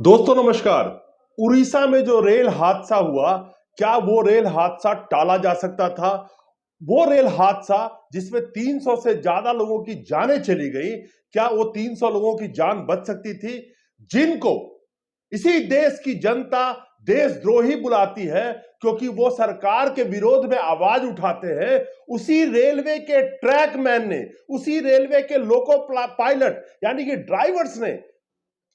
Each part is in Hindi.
दोस्तों नमस्कार। उड़ीसा में जो रेल हादसा हुआ, क्या वो रेल हादसा टाला जा सकता था? वो रेल हादसा जिसमें 300 से ज्यादा लोगों की जानें चली गई, क्या वो 300 लोगों की जान बच सकती थी? जिनको इसी देश की जनता देशद्रोही बुलाती है क्योंकि वो सरकार के विरोध में आवाज उठाते हैं, उसी रेलवे के ट्रैकमैन ने, उसी रेलवे के लोको पायलट यानी कि ड्राइवर्स ने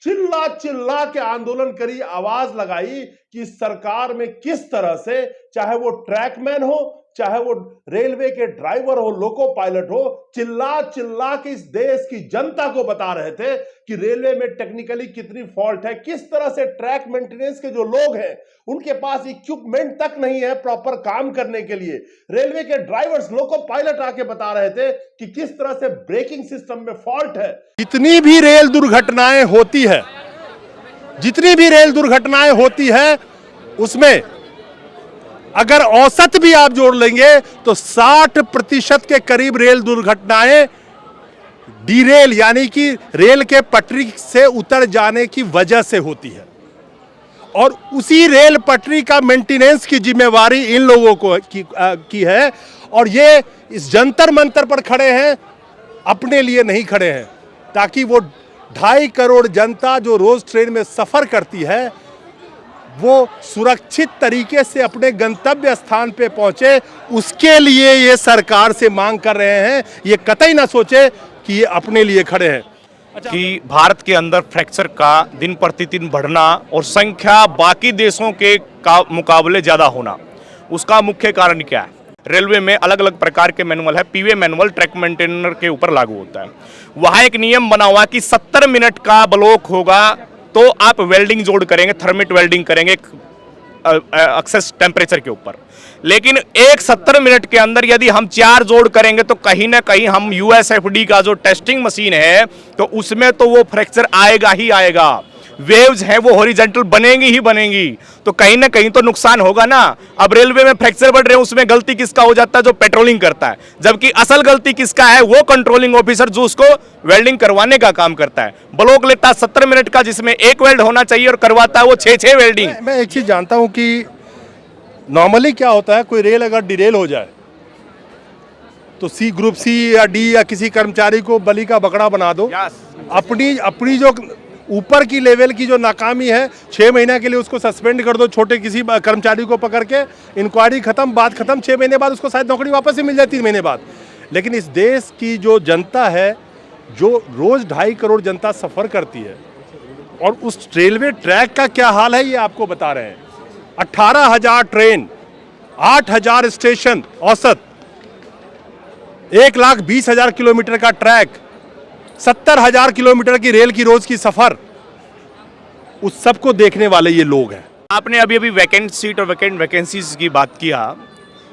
चिल्ला चिल्ला के आंदोलन करी, आवाज लगाई कि सरकार में किस तरह से, चाहे वो ट्रैकमैन हो, चाहे वो रेलवे के ड्राइवर हो, लोको पायलट हो, चिल्ला चिल्ला के इस देश की जनता को बता रहे थे कि रेलवे में टेक्निकली कितनी फॉल्ट है, किस तरह से ट्रैक मेंटेनेंस के जो लोग हैं उनके पास इक्विपमेंट तक नहीं है प्रॉपर काम करने के लिए। रेलवे के ड्राइवर्स, लोको पायलट आके बता रहे थे कि किस तरह से ब्रेकिंग सिस्टम में फॉल्ट है। जितनी भी रेल दुर्घटनाएं होती है, उसमें अगर औसत भी आप जोड़ लेंगे तो 60% के करीब रेल दुर्घटनाएं डीरेल यानी कि रेल के पटरी से उतर जाने की वजह से होती है। और उसी रेल पटरी का मेंटेनेंस की जिम्मेवारी इन लोगों को की है। और ये इस जंतर मंतर पर खड़े हैं, अपने लिए नहीं खड़े हैं, ताकि वो 2.5 करोड़ जनता जो रोज ट्रेन में सफर करती है वो सुरक्षित तरीके से अपने गंतव्य स्थान पे पहुंचे। उसके लिए ये सरकार से मांग कर रहे हैं। ये कतई ना सोचे कि ये अपने लिए खड़े हैं। कि भारत के अंदर फ्रैक्चर का दिन प्रतिदिन बढ़ना और संख्या बाकी देशों के मुकाबले ज़्यादा होना, उसका मुख्य कारण क्या है? रेलवे में अलग अलग प्रकार के मैनुअल है। पीवे मैनुअल ट्रैक मेंटेनर के ऊपर लागू होता है। वहाँ एक नियम बना हुआ कि 70 मिनट का ब्लॉक होगा तो आप वेल्डिंग जोड़ करेंगे, थर्मिट वेल्डिंग करेंगे एक्सेस टेम्परेचर के ऊपर। लेकिन एक 70 मिनट के अंदर यदि हम 4 जोड़ करेंगे तो कहीं ना कहीं हम यूएसएफडी का जो टेस्टिंग मशीन है तो उसमें तो वो फ्रैक्चर आएगा ही आएगा। वेव्स हैं वो हॉरिजॉन्टल बनेंगी ही बनेंगी, तो कहीं ना कहीं तो नुकसान होगा ना। अब रेलवे में फ्रैक्चर बढ़ रहे हैं, उसमें गलती किसका हो जाता है? जो पेट्रोलिंग करता है। जबकि असल गलती किसका है? वो कंट्रोलिंग ऑफिसर जो उसको वेल्डिंग करवाने का काम करता है। ब्लॉक लेता है 70 मिनट का, जिसमें एक वेल्ड होना चाहिए और करवाता है वो 6 वेल्डिंग। मैं एक चीज जानता हूं कि नॉर्मली क्या होता है, कोई रेल अगर डिरेल हो जाए तो ग्रुप सी या डी या किसी कर्मचारी को बलि का बकरा बना दो। अपनी जो ऊपर की लेवल की जो नाकामी है, 6 महीने के लिए उसको सस्पेंड कर दो, छोटे किसी कर्मचारी को पकड़ के, इंक्वायरी खत्म, बात खत्म। 6 महीने बाद उसको शायद नौकरी वापस ही मिल जाए, 3 महीने बाद। लेकिन इस देश की जो जनता है, जो रोज 2.5 करोड़ जनता सफर करती है, और उस रेलवे ट्रैक का क्या हाल है ये आपको बता रहे हैं। 18,000 ट्रेन, 8,000 स्टेशन औसत, 1,20,000 किलोमीटर का ट्रैक, 70,000 किलोमीटर की रेल की रोज की सफर, उस सब को देखने वाले ये लोग हैं। आपने अभी वैकेंट सीट और वैकेंसीज की बात किया,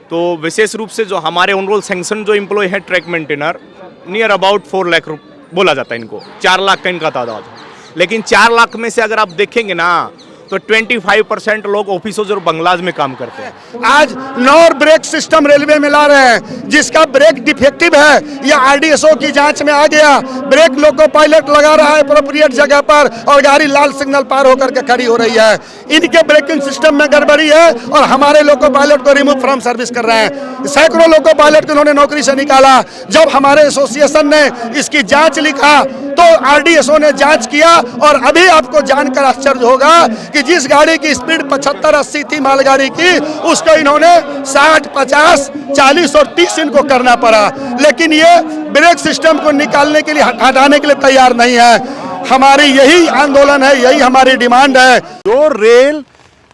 तो विशेष रूप से जो हमारे ऑन रोल सैंक्शन जो एम्प्लॉय है track maintainer, near about 4 lakh बोला जाता है इनको, 4 लाख का इनका तादाद। लेकिन 4 लाख में से अगर आप देखेंगे ना तो 25% लोग ऑफिसों और बंगलाज में काम करते हैं। आज नॉर ब्रेक सिस्टम रेलवे में ला रहे हैं, जिसका ब्रेक डिफेक्टिव है या आरडीएसओ की जांच में आ गया। ब्रेक लोको पायलट लगा रहा है अप्रोप्रिएट जगह पर और गाड़ी लाल सिग्नल पार होकर के खड़ी हो रही है। इनके ब्रेकिंग सिस्टम में गड़बड़ी है और हमारे लोको पायलट को रिमूव फ्रॉम सर्विस कर रहे हैं। सैकड़ों लोको पायलट को उन्होंने नौकरी से निकाला। जब हमारे एसोसिएशन ने इसकी जांच लिखा तो आरडीएसओ ने जांच किया, और अभी आपको जानकर आश्चर्य होगा कि जिस गाड़ी की स्पीड 75-80 थी मालगाड़ी की, उसको इन्होंने 60, 50, 40 और 30 इनको करना पड़ा। लेकिन ये ब्रेक सिस्टम को निकालने के लिए, हटाने के लिए तैयार नहीं है। हमारी यही आंदोलन है, यही हमारी डिमांड है। जो रेल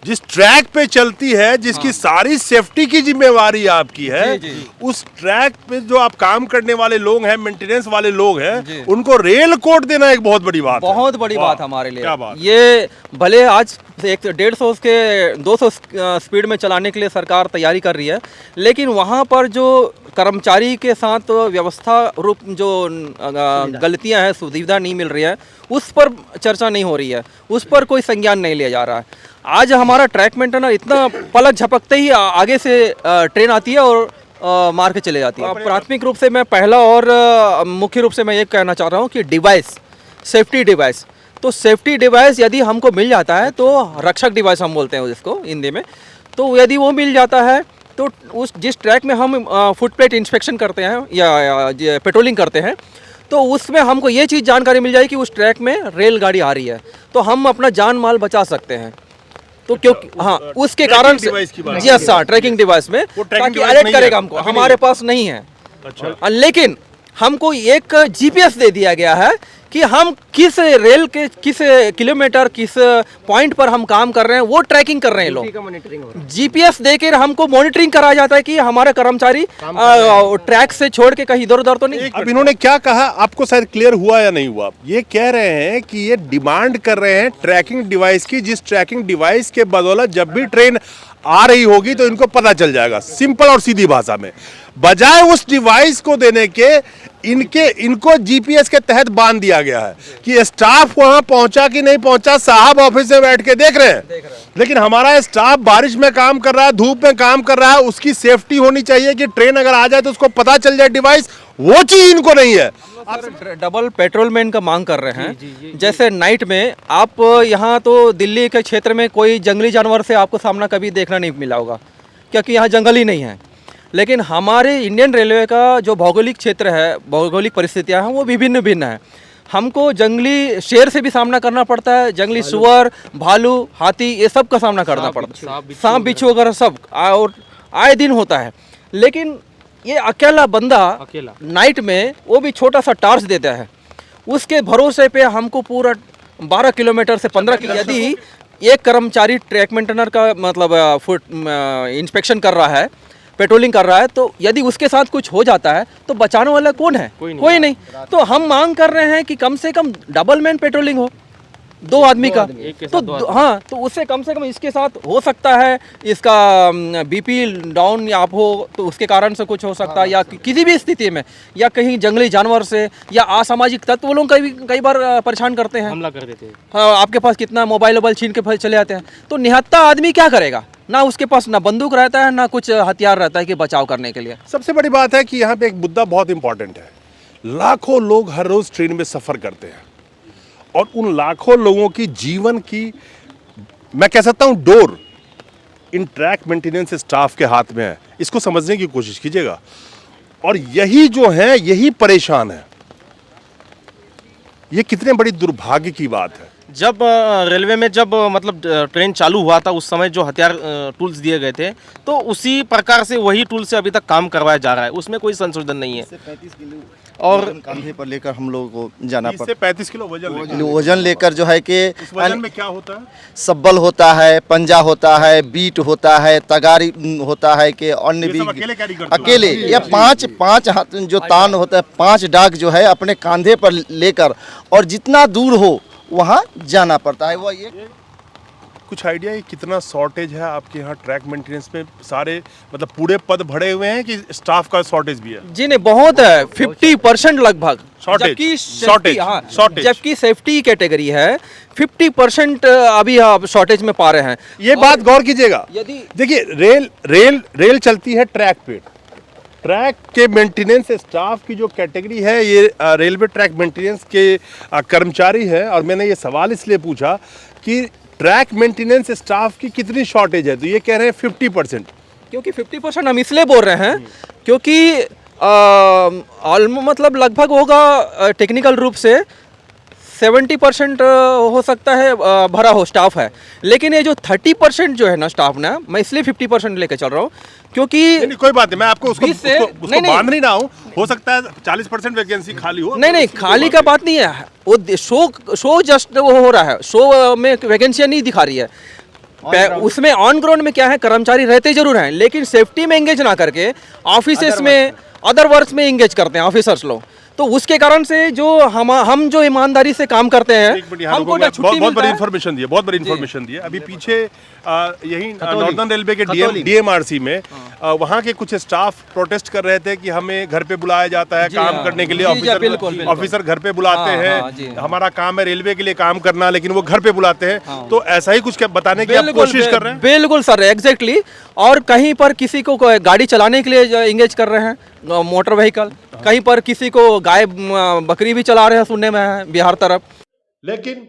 जिस ट्रैक पे चलती है, जिसकी सारी सेफ्टी की जिम्मेवारी आपकी है, उस ट्रैक पे जो आप काम करने वाले लोग हैं, मेंटेनेंस वाले लोग हैं, उनको रेल कोड देना एक बहुत बड़ी बात है। बहुत बड़ी बात हमारे लिए। क्या बात? ये भले आज 150 के 200 स्पीड में चलाने के लिए सरकार तैयारी कर रही है, लेकिन वहाँ पर जो कर्मचारी के साथ व्यवस्था रूप जो गलतियाँ हैं, सुविधा नहीं मिल रही है, उस पर चर्चा नहीं हो रही है, उस पर कोई संज्ञान नहीं लिया जा रहा है। आज हमारा ट्रैक मेंटेनर इतना पलक झपकते ही आगे से ट्रेन आती है और मार के चले जाती है। प्राथमिक रूप से मैं पहला और मुख्य रूप से मैं ये कहना चाह रहा हूँ कि डिवाइस, सेफ्टी डिवाइस, तो सेफ्टी डिवाइस यदि हमको मिल जाता है, तो रक्षक डिवाइस हम बोलते हैं जिसको हिंदी में, तो यदि वो मिल जाता है तो उस जिस ट्रैक में हम फुट प्लेट इंस्पेक्शन करते हैं या पेट्रोलिंग करते हैं, तो उसमें हमको ये चीज़ जानकारी मिल जाएगी कि उस ट्रैक में रेलगाड़ी आ रही है, तो हम अपना जान माल बचा सकते हैं। तो क्योंकि हाँ उसके कारण से जी हाँ ट्रैकिंग डिवाइस में, ताकि अलर्ट करेगा हमको, हमारे पास नहीं है। अच्छा, लेकिन हमको एक जीपीएस दे दिया गया है कि हम किस रेल के किस किलोमीटर किस पॉइंट पर हम काम कर रहे हैं, वो ट्रैकिंग कर रहे हैं लोग। जीपीएस देकर हमको मॉनिटरिंग कराया जाता है कि हमारा कर्मचारी ट्रैक से छोड़ के कहीं इधर उधर तो नहीं। अब इन्होंने क्या कहा, आपको शायद क्लियर हुआ या नहीं हुआ? ये कह रहे हैं कि ये डिमांड कर रहे हैं ट्रैकिंग डिवाइस की, जिस ट्रैकिंग डिवाइस के बदौलत जब भी ट्रेन आ रही होगी तो इनको पता चल जाएगा, सिंपल और सीधी भाषा में। बजाय उस डिवाइस को देने के इनको जीपीएस के तहत बांध दिया गया है कि स्टाफ वहां पहुंचा कि नहीं पहुंचा, साहब ऑफिस में बैठ के देख रहे हैं। लेकिन हमारा स्टाफ बारिश में काम कर रहा है, धूप में काम कर रहा है, उसकी सेफ्टी होनी चाहिए कि ट्रेन अगर आ जाए तो उसको पता चल जाए डिवाइस, वो चीज इनको नहीं है। आप डबल पेट्रोलमैन का मांग कर रहे हैं। जैसे नाइट में आप यहाँ तो दिल्ली के क्षेत्र में कोई जंगली जानवर से आपको सामना कभी देखना नहीं मिला होगा, क्योंकि यहाँ जंगल ही नहीं है। लेकिन हमारे इंडियन रेलवे का जो भौगोलिक क्षेत्र है, भौगोलिक परिस्थितियाँ हैं, वो विभिन्न भिन्न हैं। हमको जंगली शेर से भी सामना करना पड़ता है, जंगली सुअर, भालू, हाथी, ये सब का सामना करना पड़ता है, सांप बिच्छू वगैरह सब और आए दिन होता है। लेकिन ये अकेला बंदा नाइट में, वो भी छोटा सा टार्च देता है, उसके भरोसे पे हमको पूरा 12 किलोमीटर से 15 किलोमीटर, यदि एक कर्मचारी ट्रैक मेंटेनर का मतलब फुट इंस्पेक्शन कर रहा है, पेट्रोलिंग कर रहा है, तो यदि उसके साथ कुछ हो जाता है तो बचाने वाला कौन है? कोई नहीं। तो हम मांग कर रहे हैं कि कम से कम डबल मैन पेट्रोलिंग हो, 2 आदमी का, तो हाँ, तो उससे कम से कम इसके साथ हो सकता है, इसका बीपी डाउन या अप हो तो उसके कारण से कुछ हो सकता है, या किसी भी स्थिति में, या कहीं जंगली जानवर से या असामाजिक तत्व लोग कई बार परेशान करते हैं, हमला कर देते हैं। हाँ, आपके पास कितना मोबाइल छीन के चले आते हैं, तो निहत्था आदमी क्या करेगा? ना उसके पास ना बंदूक रहता है, ना कुछ हथियार रहता है कि बचाव करने के लिए। सबसे बड़ी बात है कि यहाँ पे एक मुद्दा बहुत इंपॉर्टेंट है। लाखों लोग हर रोज ट्रेन में सफर करते हैं और उन लाखों लोगों की जीवन की, मैं कह सकता हूं, door in track maintenance staff के हाथ में है। इसको समझने की कोशिश कीजिएगा। और यही जो है, यही परेशान है। ये कितने बड़ी दुर्भाग्य की बात है। जब रेलवे में जब मतलब ट्रेन चालू हुआ था, उस समय जो हथियार टूल्स दिए गए थे, तो उसी प्रकार से वही टूल से अभी तक काम करवाया जा रहा है, उसमें कोई संशोधन नहीं है। 35 किलो और कंधे पर लेकर हम लोगों को जाना पड़ता 35 किलो वजन लेकर जो है कि इस वजन में क्या होता है? सब्बल होता है, पंजा होता है, बीट होता है, तगारी होता है कि अन्य ये भी सब अकेले carry करते हो? अकेले या पांच हाथ जो तान होता है, 5 डाक जो है अपने कंधे पर लेकर और जितना दूर हो वहाँ जाना पड़ता है। वो ये कुछ आइडिया है कितना शॉर्टेज है आपके यहाँ ट्रैक मेंटेनेंस में? सारे मतलब पूरे पद भरे हुए हैं कि स्टाफ का शॉर्टेज भी है? जी नहीं, बहुत है, 50% लगभग शॉर्टेज, जबकि शॉर्टेज, हाँ, शॉर्टेज। जबकि सेफ्टी कैटेगरी है, 50% अभी आप शॉर्टेज में पा रहे हैं। ये बात गौर कीजिएगा। यदि देखिए, रेल चलती है ट्रैक पे। ट्रैक के मेंटेनेंस स्टाफ की जो कैटेगरी है, ये रेलवे ट्रैक मेंटेनेंस के कर्मचारी है। और मैंने ये सवाल इसलिए पूछा कि ट्रैक मेंटेनेंस स्टाफ की कितनी शॉर्टेज है, तो ये कह रहे हैं 50%। क्योंकि 50% हम इसलिए बोल रहे हैं क्योंकि मतलब लगभग होगा टेक्निकल रूप से 70% हो सकता है भरा हो स्टाफ है। लेकिन ये जो 30% जो है ना स्टाफ ना, मैं इसलिए 50% लेके चल रहा हूँ क्योंकि नहीं, कोई बात नहीं, मैं आपको उसको नहीं, बांध नहीं रहा हूँ। हो सकता है 40% वैकेंसी खाली हो। नहीं, खाली का बात नहीं है, वो शो जस्ट वो हो रहा है, शो में वैकेंसियाँ नहीं दिखा रही है। उसमें ऑन ग्राउंड में क्या है, कर्मचारी रहते जरूर हैं, लेकिन सेफ्टी में एंगेज ना करके ऑफिसेस में, अदर वर्क्स में एंगेज करते हैं ऑफिसर्स लोग। तो उसके कारण से जो हम जो ईमानदारी से काम करते हैं, हमको ना छुट्टी बहुत बड़ी इन्फॉर्मेशन दी है, बहुत बड़ी इन्फॉर्मेशन दी है। अभी पीछे यही नॉर्दर्न रेलवे के डीएमआरसी में वहाँ के कुछ स्टाफ प्रोटेस्ट कर रहे थे कि हमें घर पे बुलाया जाता है काम करने के लिए। ऑफिसर घर पे बुलाते हैं, हमारा काम है रेलवे के लिए काम करना, लेकिन वो घर पे बुलाते हैं। तो ऐसा ही कुछ बताने की आप कोशिश कर रहे हैं? बिल्कुल सर, एग्जैक्टली। और कहीं पर किसी को गाड़ी चलाने के लिए एंगेज कर रहे हैं, मोटर व्हीकल, कहीं पर किसी को गाय बकरी भी चला रहे हैं, सुनने में है बिहार तरफ। लेकिन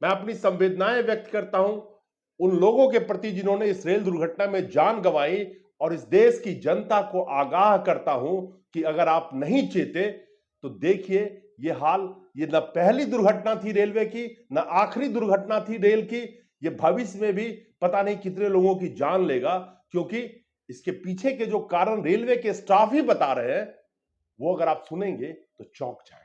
मैं अपनी संवेदनाएं व्यक्त करता हूं उन लोगों के प्रति जिन्होंने इस रेल दुर्घटना में जान गंवाई, और इस देश की जनता को आगाह करता हूं कि अगर आप नहीं चेते तो देखिए ये हाल, ये न पहली दुर्घटना थी रेलवे की, न आखिरी दुर्घटना थी रेल की। ये भविष्य में भी पता नहीं कितने लोगों की जान लेगा, क्योंकि इसके पीछे के जो कारण रेलवे के स्टाफ ही बता रहे हैं, वो अगर आप सुनेंगे तो चौंक जाएंगे।